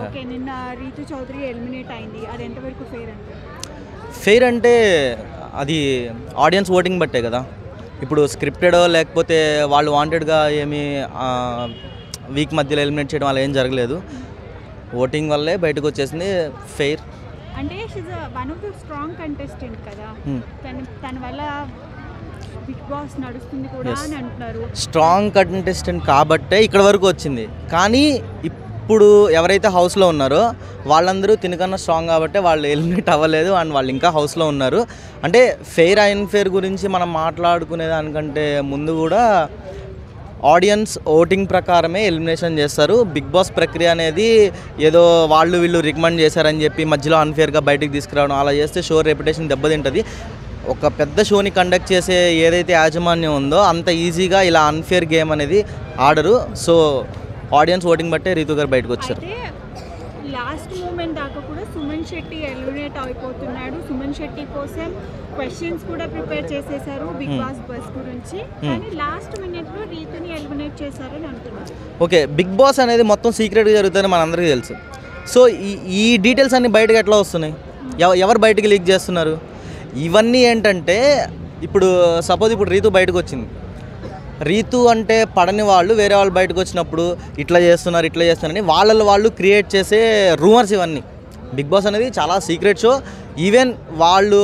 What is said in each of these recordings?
Okay, నిన్న Ritu Chowdary eliminate అయింది, అది ఎంతవరకు ఫెయిర్ అంటే? ఫెయిర్ అంటే అది ఆడియన్స్ ఓటింగ్ బట్టే కదా. ఇప్పుడు స్క్రిప్టెడ్ లేకపోతే వాళ్ళు వాంటెడ్గా ఏమి వీక్ మధ్యలో ఎలిమినేట్ చేయడం అలా ఏం జరగలేదు. ఓటింగ్ వల్లే బయటకు వచ్చేసింది. ఫెయిర్ అంటే she's one of the strong contestant కదా, తన వల్ల బిగ్ బాస్ నడుస్తుంది కూడా అని అంటున్నారు. స్ట్రాంగ్ కంటెస్టెంట్ కాబట్టే ఇక్కడ వరకు వచ్చింది. కానీ ఇప్పుడు ఎవరైతే హౌస్లో ఉన్నారో వాళ్ళందరూ తినకన్నా స్ట్రాంగ్ కాబట్టే వాళ్ళు ఎలిమినేట్ అవ్వలేదు అండ్ వాళ్ళు ఇంకా హౌస్లో ఉన్నారు. అంటే ఫెయిర్ అన్ఫెయిర్ గురించి మనం మాట్లాడుకునే దానికంటే ముందు కూడా ఆడియన్స్ ఓటింగ్ ప్రకారమే ఎలిమినేషన్ చేస్తారు. బిగ్ బాస్ ప్రక్రియ అనేది ఏదో వాళ్ళు వీళ్ళు రికమెండ్ చేశారని చెప్పి మధ్యలో అన్ఫేర్గా బయటికి తీసుకురావడం అలా చేస్తే షో రెప్యుటేషన్ దెబ్బతింటుంది. ఒక పెద్ద షోని కండక్ట్ చేసే ఏదైతే యాజమాన్యం ఉందో అంత ఈజీగా ఇలా అన్ఫేర్ గేమ్ అనేది ఆడరు. సో ఆడియన్స్ ఓటింగ్ బట్టే రీతు గారు బయటకు వచ్చారు. లాస్ట్ మూమెంట్ దాకా కూడా సుమన్ శెట్టి ఎలిమినేట్ అయిపోతున్నాడు. సుమన్ శెట్టి కోసం క్వశ్చన్స్ కూడా ప్రిపేర్ చేసేసారు బిగ్ బాస్ బస్ గురించి, కానీ లాస్ట్ మినిట్లో రీతుని ఎలిమినేట్ చేశారని అంటున్నారు. ఓకే, బిగ్ బాస్ అనేది మొత్తం సీక్రెట్గా జరుగుతుందని మనందరికీ తెలుసు. సో ఈ డీటెయిల్స్ అన్నీ బయటకు ఎట్లా వస్తున్నాయి? ఎవరు బయటకు లీక్ చేస్తున్నారు? ఇవన్నీ ఏంటంటే ఇప్పుడు సపోజ్ ఇప్పుడు రీతు బయటకు వచ్చింది. రీతు అంటే పడని వాళ్ళు వేరే వాళ్ళు బయటకు వచ్చినప్పుడు ఇట్లా చేస్తున్నారని వాళ్ళు క్రియేట్ చేసే రూమర్స్ ఇవన్నీ. బిగ్ బాస్ అనేది చాలా సీక్రెట్ షో. ఈవెన్ వాళ్ళు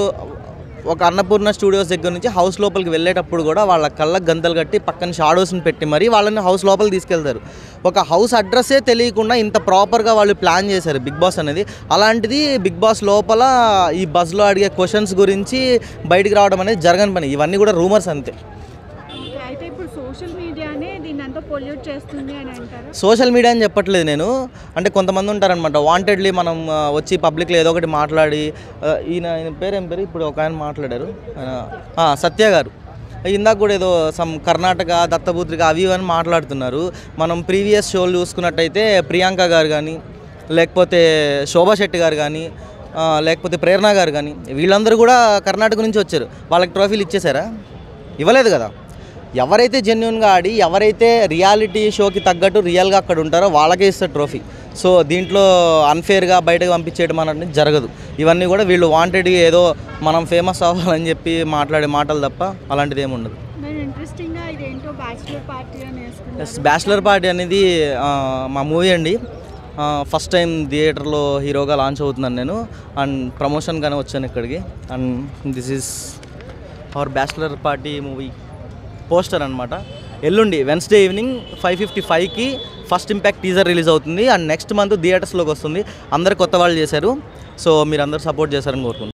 ఒక అన్నపూర్ణ స్టూడియోస్ దగ్గర నుంచి హౌస్ లోపలికి వెళ్ళేటప్పుడు కూడా వాళ్ళ కళ్ళకు గంతలు కట్టి పక్కన షాడోస్ని పెట్టి మరీ వాళ్ళని హౌస్ లోపలికి తీసుకెళ్తారు. ఒక హౌస్ అడ్రస్సే తెలియకుండా ఇంత ప్రాపర్గా వాళ్ళు ప్లాన్ చేశారు బిగ్ బాస్ అనేది. అలాంటిది బిగ్ బాస్ లోపల ఈ బజ్లో అడిగే క్వశ్చన్స్ గురించి బయటికి రావడం అనేది జరగని పని. ఇవన్నీ కూడా రూమర్స్ అంతే. అయితే ఇప్పుడు సోషల్ మీడియానే దీన్ని అంతా పొల్యూట్ చేస్తుంది అని అంటారు. సోషల్ మీడియా అని చెప్పట్లేదు నేను. అంటే కొంతమంది ఉంటారనమాట వాంటెడ్లీ మనం వచ్చి పబ్లిక్లో ఏదో ఒకటి మాట్లాడి ఈయన పేరు ఏం పేరు ఇప్పుడు ఒక ఆయన మాట్లాడారు సత్య గారు. ఇందాక కూడా ఏదో సమ్ కర్ణాటక దత్తపుత్రిక అవి అని మాట్లాడుతున్నారు. మనం ప్రీవియస్ షోలు చూసుకున్నట్టయితే ప్రియాంక గారు కానీ లేకపోతే శోభా శెట్టి గారు కానీ లేకపోతే ప్రేరణ గారు కానీ వీళ్ళందరూ కూడా కర్ణాటక నుంచి వచ్చారు. వాళ్ళకి ట్రోఫీలు ఇచ్చేసారా? ఇవ్వలేదు కదా. ఎవరైతే జెన్యున్గా ఆడి ఎవరైతే రియాలిటీ షోకి తగ్గట్టు రియల్గా అక్కడ ఉంటారో వాళ్ళకే ఇస్తారు ట్రోఫీ. సో దీంట్లో అన్ఫేర్గా బయటకు పంపించేయడం అనేది జరగదు. ఇవన్నీ కూడా వీళ్ళు వాంటెడ్గా ఏదో మనం ఫేమస్ అవ్వాలని చెప్పి మాట్లాడే మాటలు తప్ప అలాంటిది ఏమి ఉండదు. బ్యాచిలర్ పార్టీ అనేది మా మూవీ అండి. ఫస్ట్ టైం థియేటర్లో హీరోగా లాంచ్ అవుతున్నాను నేను. అండ్ ప్రమోషన్గానే వచ్చాను ఇక్కడికి. And this is our bachelor party movie poster అనమాట. ఎల్లుండి వెన్స్డే ఈవినింగ్ 5:55కి ఫస్ట్ ఇంపాక్ట్ టీజర్ రిలీజ్ అవుతుంది. అండ్ నెక్స్ట్ మంత్ థియేటర్స్లోకి వస్తుంది. అందరు కొత్త వాళ్ళు చేశారు. సో మీరు అందరు సపోర్ట్ చేశారని కోరుకుంటున్నాను.